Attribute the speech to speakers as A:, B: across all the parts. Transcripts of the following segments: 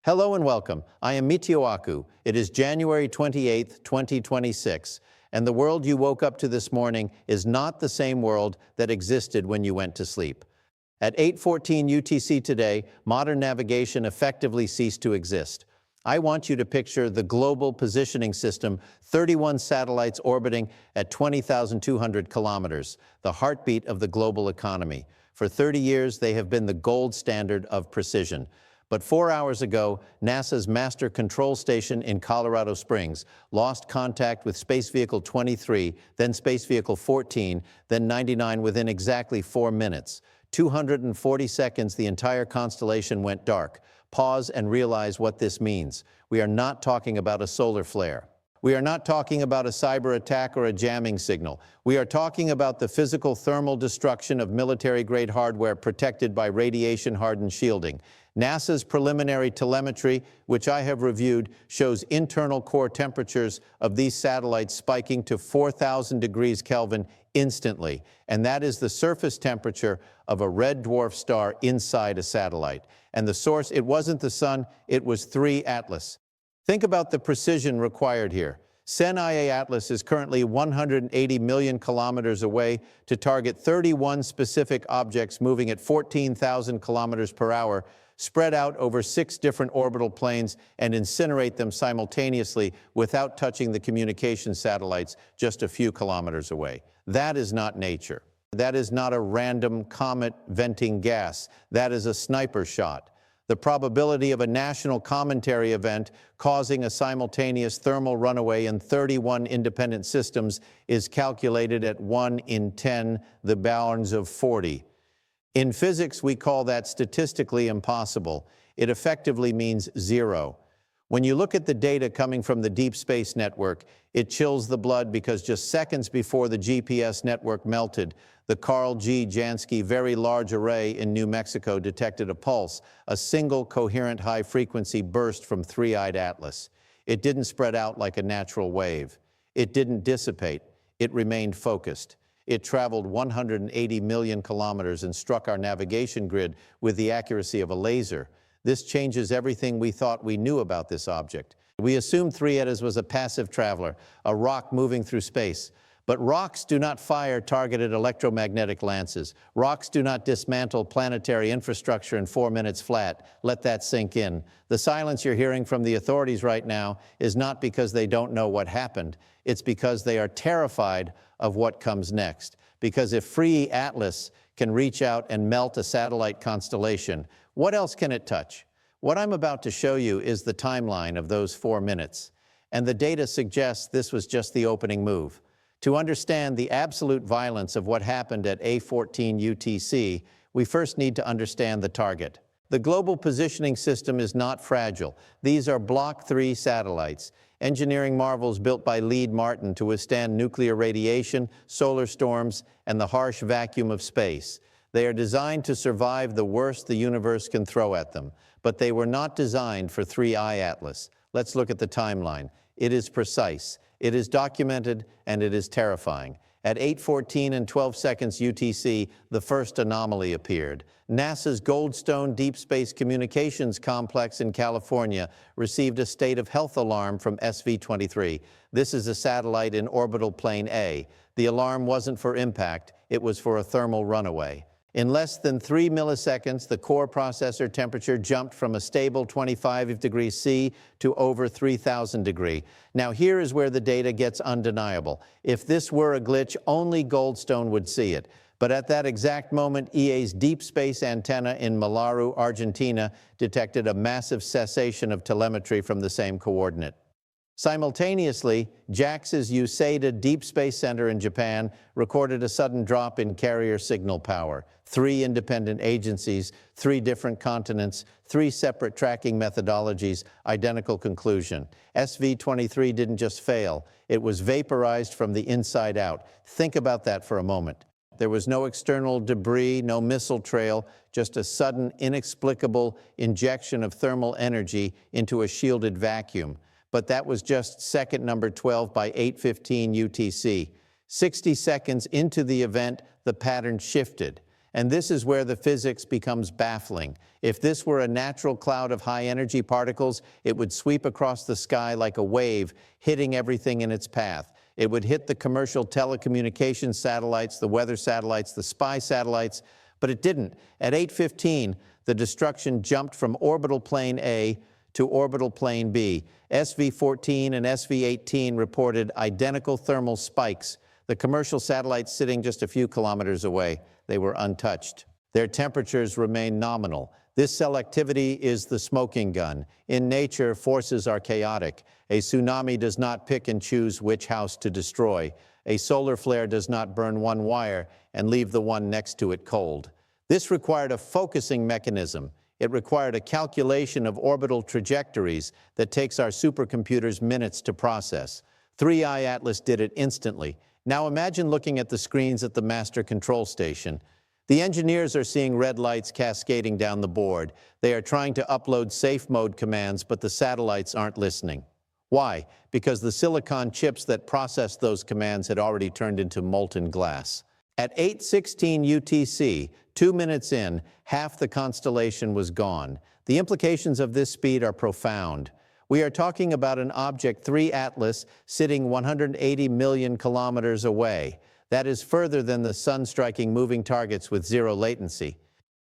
A: Hello and welcome. I am Michio Kaku. It is January 28th, 2026, and the world you woke up to this morning is not the same world that existed when you went to sleep. At 8:14 UTC today, modern navigation effectively ceased to exist. I want you to picture the global positioning system, 31 satellites orbiting at 20,200 kilometers, the heartbeat of the global economy. For 30 years, they have been the gold standard of precision. But 4 hours ago, NASA's Master Control Station in Colorado Springs lost contact with Space Vehicle 23, then Space Vehicle 14, then 99 within exactly 4 minutes. 240 seconds, the entire constellation went dark. Pause and realize what this means. We are not talking about a solar flare. We are not talking about a cyber attack or a jamming signal. We are talking about the physical thermal destruction of military-grade hardware protected by radiation-hardened shielding. NASA's preliminary telemetry, which I have reviewed, shows internal core temperatures of these satellites spiking to 4,000 degrees Kelvin instantly. And that is the surface temperature of a red dwarf star inside a satellite. And the source, it wasn't the sun, it was 3 Atlas. Think about the precision required here. SEN-IA Atlas is currently 180 million kilometers away to target 31 specific objects moving at 14,000 kilometers per hour, spread out over 6 different orbital planes, and incinerate them simultaneously without touching the communication satellites just a few kilometers away. That is not nature. That is not a random comet venting gas. That is a sniper shot. The probability of a national commentary event causing a simultaneous thermal runaway in 31 independent systems is calculated at 1 in 10, the bounds of 40. In physics, we call that statistically impossible. It effectively means 0. When you look at the data coming from the Deep Space Network, it chills the blood because just seconds before the GPS network melted, the Carl G. Jansky Very Large Array in New Mexico detected a pulse, a single coherent high-frequency burst from 3-eyed Atlas. It didn't spread out like a natural wave. It didn't dissipate. It remained focused. It traveled 180 million kilometers and struck our navigation grid with the accuracy of a laser. This changes everything we thought we knew about this object. We assumed 3 Atlas was a passive traveler, a rock moving through space. But rocks do not fire targeted electromagnetic lances. Rocks do not dismantle planetary infrastructure in 4 minutes flat. Let that sink in. The silence you're hearing from the authorities right now is not because they don't know what happened. It's because they are terrified of what comes next. Because if free Atlas can reach out and melt a satellite constellation, what else can it touch? What I'm about to show you is the timeline of those 4 minutes. And the data suggests this was just the opening move. To understand the absolute violence of what happened at 8:14 UTC, we first need to understand the target. The global positioning system is not fragile. These are Block 3 satellites, engineering marvels built by Lockheed Martin to withstand nuclear radiation, solar storms, and the harsh vacuum of space. They are designed to survive the worst the universe can throw at them, but they were not designed for 3i Atlas. Let's look at the timeline. It is precise. It is documented, and it is terrifying. At 8:14 and 12 seconds UTC, the first anomaly appeared. NASA's Goldstone Deep Space Communications Complex in California received a state of health alarm from SV-23. This is a satellite in orbital plane A. The alarm wasn't for impact, it was for a thermal runaway. In less than 3 milliseconds, the core processor temperature jumped from a stable 25 degrees C to over 3,000 degrees. Now here is where the data gets undeniable. If this were a glitch, only Goldstone would see it. But at that exact moment, EA's deep space antenna in Malaru, Argentina, detected a massive cessation of telemetry from the same coordinate. Simultaneously, JAXA's Useida Deep Space Center in Japan recorded a sudden drop in carrier signal power. 3 independent agencies, 3 different continents, 3 separate tracking methodologies, identical conclusion. SV-23 didn't just fail, it was vaporized from the inside out. Think about that for a moment. There was no external debris, no missile trail, just a sudden, inexplicable injection of thermal energy into a shielded vacuum. But that was just second number 12 by 8:15 UTC. 60 seconds into the event, the pattern shifted. And this is where the physics becomes baffling. If this were a natural cloud of high-energy particles, it would sweep across the sky like a wave, hitting everything in its path. It would hit the commercial telecommunications satellites, the weather satellites, the spy satellites, but it didn't. At 8:15, the destruction jumped from orbital plane A to orbital plane B. SV-14 and SV-18 reported identical thermal spikes. The commercial satellites sitting just a few kilometers away, they were untouched. Their temperatures remain nominal. This selectivity is the smoking gun. In nature, forces are chaotic. A tsunami does not pick and choose which house to destroy. A solar flare does not burn one wire and leave the one next to it cold. This required a focusing mechanism. It required a calculation of orbital trajectories that takes our supercomputers minutes to process. 3i Atlas did it instantly. Now imagine looking at the screens at the master control station. The engineers are seeing red lights cascading down the board. They are trying to upload safe mode commands, but the satellites aren't listening. Why? Because the silicon chips that processed those commands had already turned into molten glass. At 8:16 UTC, 2 minutes in, half the constellation was gone. The implications of this speed are profound. We are talking about an object 3 Atlas sitting 180 million kilometers away. That is further than the sun striking moving targets with zero latency.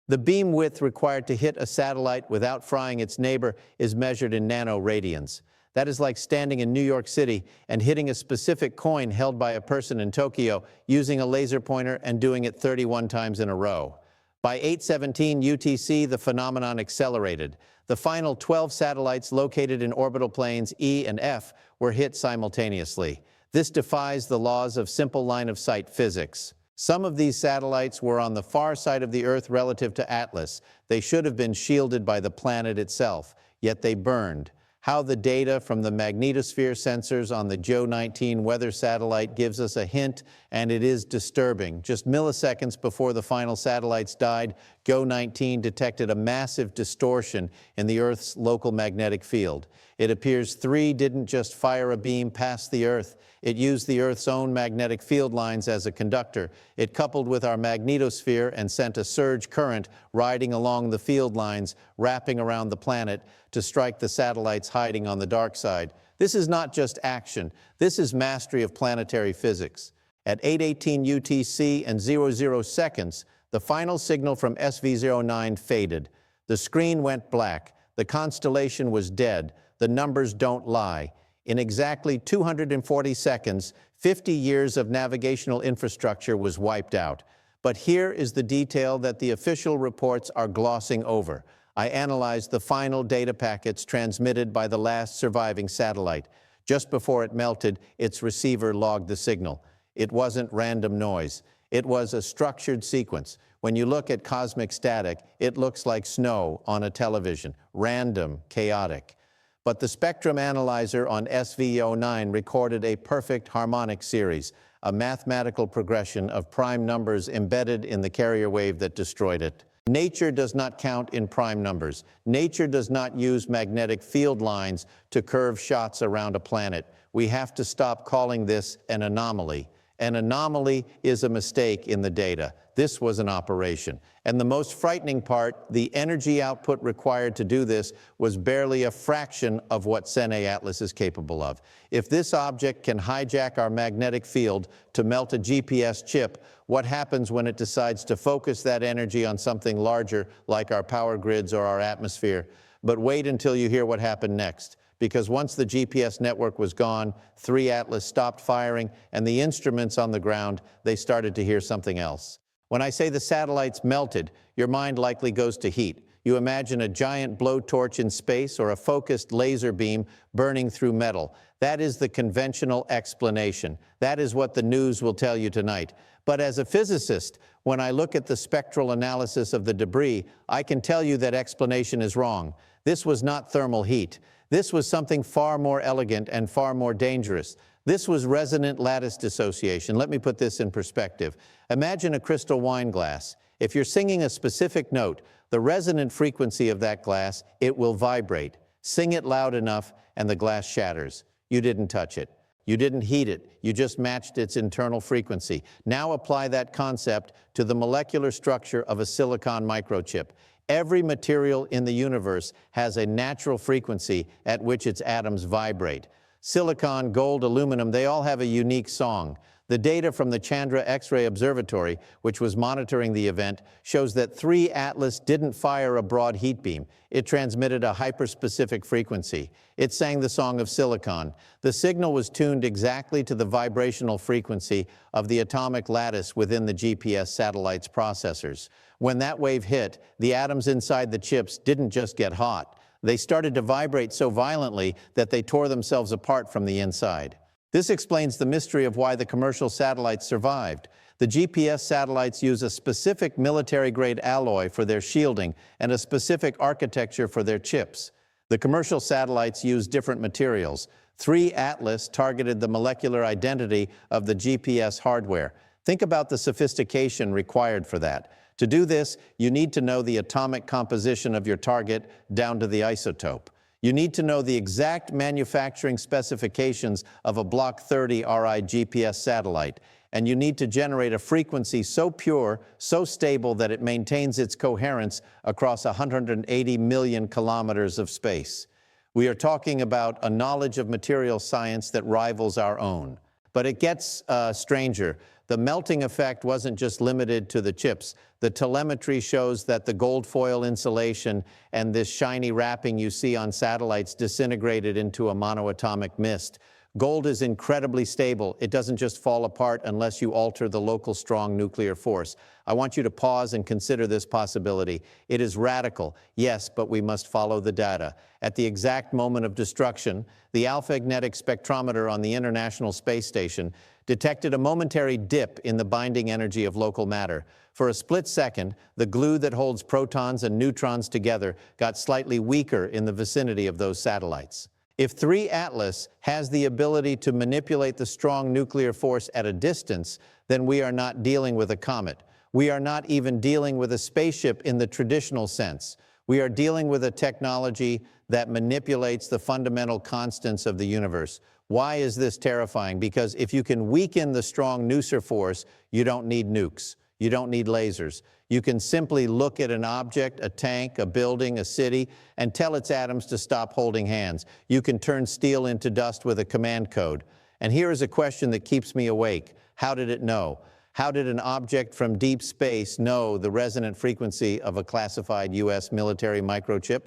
A: The beam width required to hit a satellite without frying its neighbor is measured in nanoradians. That is like standing in New York City and hitting a specific coin held by a person in Tokyo using a laser pointer and doing it 31 times in a row. By 8:17 UTC, the phenomenon accelerated. The final 12 satellites located in orbital planes E and F were hit simultaneously. This defies the laws of simple line-of-sight physics. Some of these satellites were on the far side of the Earth relative to Atlas. They should have been shielded by the planet itself, yet they burned. How the data from the magnetosphere sensors on the Joe 19 weather satellite gives us a hint, and it is disturbing. Just milliseconds before the final satellites died, Joe 19 detected a massive distortion in the Earth's local magnetic field. It appears 3 didn't just fire a beam past the Earth. It used the Earth's own magnetic field lines as a conductor. It coupled with our magnetosphere and sent a surge current riding along the field lines, wrapping around the planet to strike the satellites hiding on the dark side. This is not just action. This is mastery of planetary physics. At 8:18 UTC and 00 seconds, the final signal from SV-09 faded. The screen went black. The constellation was dead. The numbers don't lie. In exactly 240 seconds, 50 years of navigational infrastructure was wiped out. But here is the detail that the official reports are glossing over. I analyzed the final data packets transmitted by the last surviving satellite. Just before it melted, its receiver logged the signal. It wasn't random noise. It was a structured sequence. When you look at cosmic static, it looks like snow on a television, random, chaotic. But the spectrum analyzer on SV-09 recorded a perfect harmonic series, a mathematical progression of prime numbers embedded in the carrier wave that destroyed it. Nature does not count in prime numbers. Nature does not use magnetic field lines to curve shots around a planet. We have to stop calling this an anomaly. An anomaly is a mistake in the data. This was an operation. And the most frightening part, the energy output required to do this was barely a fraction of what Sene Atlas is capable of. If this object can hijack our magnetic field to melt a GPS chip, what happens when it decides to focus that energy on something larger like our power grids or our atmosphere? But wait until you hear what happened next. Because once the GPS network was gone, 3 Atlas stopped firing, and the instruments on the ground, they started to hear something else. When I say the satellites melted, your mind likely goes to heat. You imagine a giant blowtorch in space or a focused laser beam burning through metal. That is the conventional explanation. That is what the news will tell you tonight. But as a physicist, when I look at the spectral analysis of the debris, I can tell you that explanation is wrong. This was not thermal heat. This was something far more elegant and far more dangerous. This was resonant lattice dissociation. Let me put this in perspective. Imagine a crystal wine glass. If you're singing a specific note, the resonant frequency of that glass, it will vibrate. Sing it loud enough and the glass shatters. You didn't touch it. You didn't heat it, you just matched its internal frequency. Now apply that concept to the molecular structure of a silicon microchip. Every material in the universe has a natural frequency at which its atoms vibrate. Silicon, gold, aluminum, they all have a unique song. The data from the Chandra X-ray Observatory, which was monitoring the event, shows that 3 Atlas didn't fire a broad heat beam. It transmitted a hyperspecific frequency. It sang the song of silicon. The signal was tuned exactly to the vibrational frequency of the atomic lattice within the GPS satellite's processors. When that wave hit, the atoms inside the chips didn't just get hot. They started to vibrate so violently that they tore themselves apart from the inside. This explains the mystery of why the commercial satellites survived. The GPS satellites use a specific military-grade alloy for their shielding and a specific architecture for their chips. The commercial satellites use different materials. 3 Atlas targeted the molecular identity of the GPS hardware. Think about the sophistication required for that. To do this, you need to know the atomic composition of your target down to the isotope. You need to know the exact manufacturing specifications of a Block 30 RI GPS satellite, and you need to generate a frequency so pure, so stable that it maintains its coherence across 180 million kilometers of space. We are talking about a knowledge of material science that rivals our own. But it gets stranger. The melting effect wasn't just limited to the chips. The telemetry shows that the gold foil insulation and this shiny wrapping you see on satellites disintegrated into a monoatomic mist. Gold is incredibly stable. It doesn't just fall apart unless you alter the local strong nuclear force. I want you to pause and consider this possibility. It is radical, yes, but we must follow the data. At the exact moment of destruction, the alpha-magnetic spectrometer on the International Space Station detected a momentary dip in the binding energy of local matter. For a split second, the glue that holds protons and neutrons together got slightly weaker in the vicinity of those satellites. If 3 Atlas has the ability to manipulate the strong nuclear force at a distance, then we are not dealing with a comet. We are not even dealing with a spaceship in the traditional sense. We are dealing with a technology that manipulates the fundamental constants of the universe. Why is this terrifying? Because if you can weaken the strong nuclear force, you don't need nukes. You don't need lasers. You can simply look at an object, a tank, a building, a city, and tell its atoms to stop holding hands. You can turn steel into dust with a command code. And here is a question that keeps me awake. How did it know? How did an object from deep space know the resonant frequency of a classified U.S. military microchip?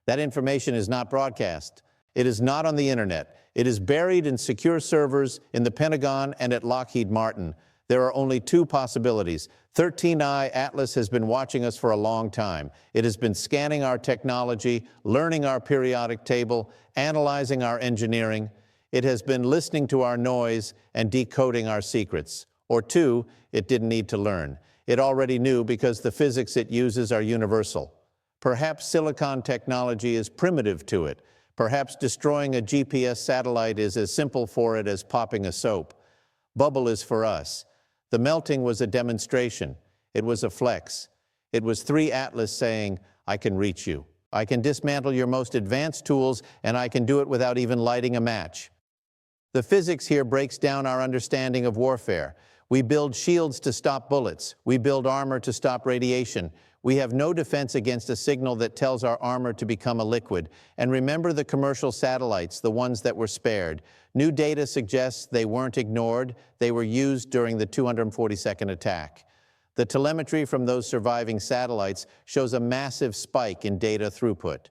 A: That information is not broadcast. It is not on the internet. It is buried in secure servers in the Pentagon and at Lockheed Martin. There are only 2 possibilities. 13I Atlas has been watching us for a long time. It has been scanning our technology, learning our periodic table, analyzing our engineering. It has been listening to our noise and decoding our secrets. Or 2, it didn't need to learn. It already knew because the physics it uses are universal. Perhaps silicon technology is primitive to it. Perhaps destroying a GPS satellite is as simple for it as popping a soap. Bubble is for us. The melting was a demonstration. It was a flex. It was 3 Atlas saying, I can reach you. I can dismantle your most advanced tools, and I can do it without even lighting a match. The physics here breaks down our understanding of warfare. We build shields to stop bullets. We build armor to stop radiation. We have no defense against a signal that tells our armor to become a liquid. And remember the commercial satellites, the ones that were spared. New data suggests they weren't ignored. They were used during the 242nd attack. The telemetry from those surviving satellites shows a massive spike in data throughput.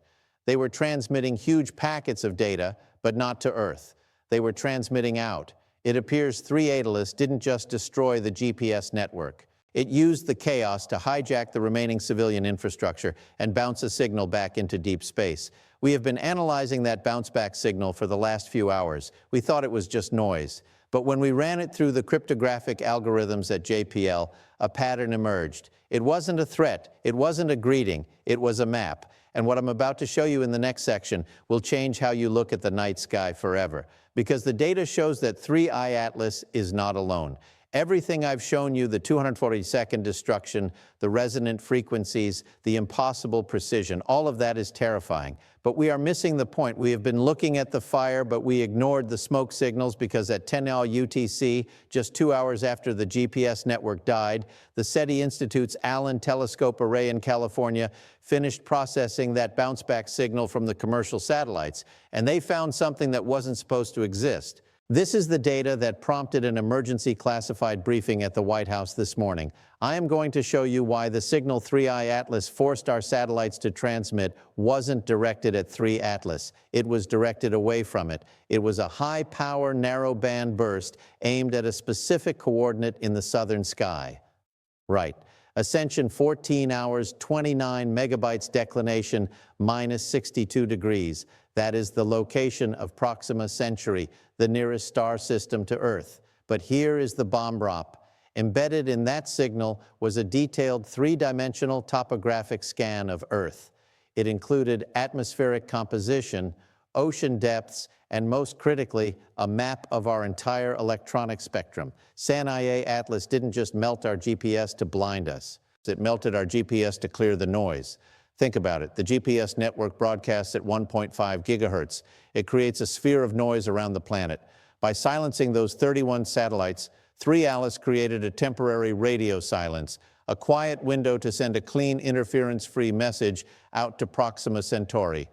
A: They were transmitting huge packets of data, but not to Earth. They were transmitting out. It appears 3 Atlas didn't just destroy the GPS network. It used the chaos to hijack the remaining civilian infrastructure and bounce a signal back into deep space. We have been analyzing that bounce-back signal for the last few hours. We thought it was just noise. But when we ran it through the cryptographic algorithms at JPL, a pattern emerged. It wasn't a threat. It wasn't a greeting. It was a map. And what I'm about to show you in the next section will change how you look at the night sky forever. Because the data shows that 3I Atlas is not alone. Everything I've shown you, the 242nd destruction, the resonant frequencies, the impossible precision, all of that is terrifying. But we are missing the point. We have been looking at the fire, but we ignored the smoke signals because at 10 UTC, just 2 hours after the GPS network died, the SETI Institute's Allen Telescope Array in California finished processing that bounce-back signal from the commercial satellites, and they found something that wasn't supposed to exist. This is the data that prompted an emergency classified briefing at the White House this morning. I am going to show you why the signal 3I Atlas forced our satellites to transmit wasn't directed at 3 Atlas. It was directed away from it. It was a high-power narrow-band burst aimed at a specific coordinate in the southern sky. Right. Ascension 14 hours, 29 megabytes declination, minus 62 degrees. That is the location of Proxima Centauri, the nearest star system to Earth. But here is the bomb drop. Embedded in that signal was a detailed three-dimensional topographic scan of Earth. It included atmospheric composition, ocean depths, and most critically, a map of our entire electronic spectrum. SAN-IA Atlas didn't just melt our GPS to blind us. It melted our GPS to clear the noise. Think about it. The GPS network broadcasts at 1.5 gigahertz. It creates a sphere of noise around the planet. By silencing those 31 satellites, 3 Atlas created a temporary radio silence, a quiet window to send a clean, interference-free message out to Proxima Centauri.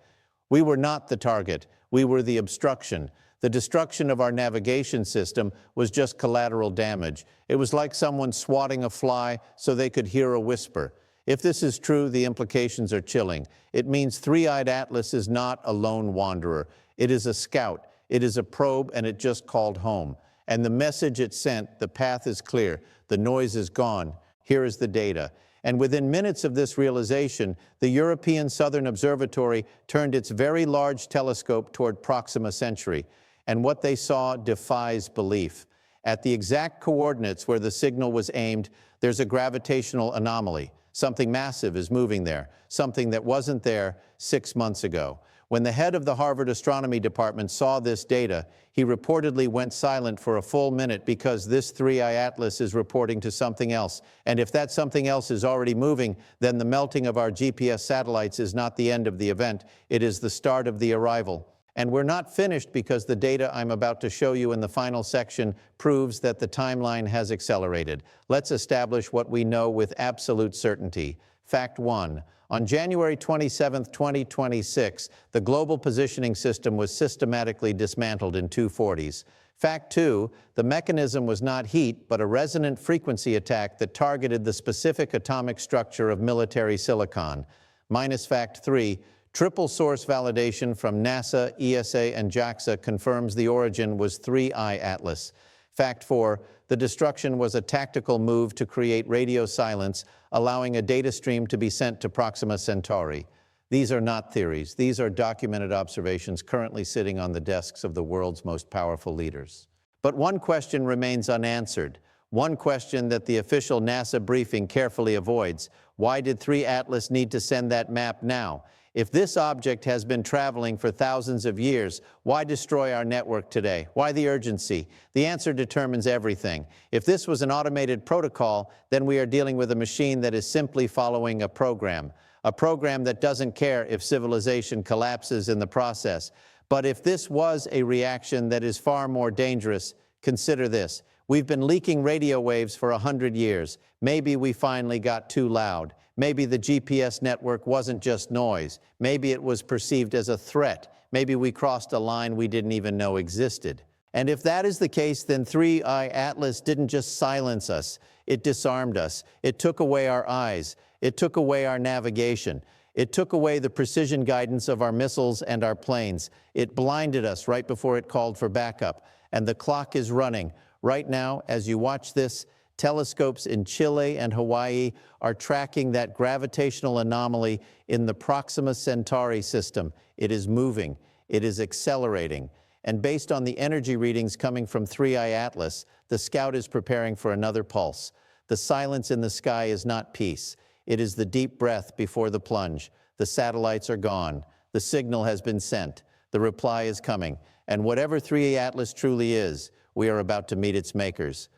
A: We were not the target. We were the obstruction. The destruction of our navigation system was just collateral damage. It was like someone swatting a fly so they could hear a whisper. If this is true, the implications are chilling. It means 3-eyed Atlas is not a lone wanderer. It is a scout. It is a probe, and it just called home. And the message it sent, the path is clear. The noise is gone. Here is the data. And within minutes of this realization, the European Southern Observatory turned its very large telescope toward Proxima Centauri. And what they saw defies belief. At the exact coordinates where the signal was aimed, there's a gravitational anomaly. Something massive is moving there, something that wasn't there 6 months ago. When the head of the Harvard Astronomy Department saw this data, he reportedly went silent for a full minute because this 3I Atlas is reporting to something else. And if that something else is already moving, then the melting of our GPS satellites is not the end of the event. It is the start of the arrival. And we're not finished because the data I'm about to show you in the final section proves that the timeline has accelerated. Let's establish what we know with absolute certainty. Fact 1. On January 27, 2026, the Global Positioning System was systematically dismantled in 240s. Fact 2. The mechanism was not heat, but a resonant frequency attack that targeted the specific atomic structure of military silicon. Minus fact 3. Triple source validation from NASA, ESA, and JAXA confirms the origin was 3I Atlas. Fact 4, the destruction was a tactical move to create radio silence, allowing a data stream to be sent to Proxima Centauri. These are not theories. These are documented observations currently sitting on the desks of the world's most powerful leaders. But one question remains unanswered. One question that the official NASA briefing carefully avoids. Why did 3 Atlas need to send that map now? If this object has been traveling for thousands of years, why destroy our network today? Why the urgency? The answer determines everything. If this was an automated protocol, then we are dealing with a machine that is simply following a program that doesn't care if civilization collapses in the process. But if this was a reaction that is far more dangerous, consider this. We've been leaking radio waves for 100 years. Maybe we finally got too loud. Maybe the GPS network wasn't just noise. Maybe it was perceived as a threat. Maybe we crossed a line we didn't even know existed. And if that is the case, then 3I Atlas didn't just silence us. It disarmed us. It took away our eyes. It took away our navigation. It took away the precision guidance of our missiles and our planes. It blinded us right before it called for backup. And the clock is running. Right now, as you watch this, telescopes in Chile and Hawaii are tracking that gravitational anomaly in the Proxima Centauri system. It is moving. It is accelerating. And based on the energy readings coming from 3I Atlas, the scout is preparing for another pulse. The silence in the sky is not peace. It is the deep breath before the plunge. The satellites are gone. The signal has been sent. The reply is coming. And whatever 3I Atlas truly is, we are about to meet its makers.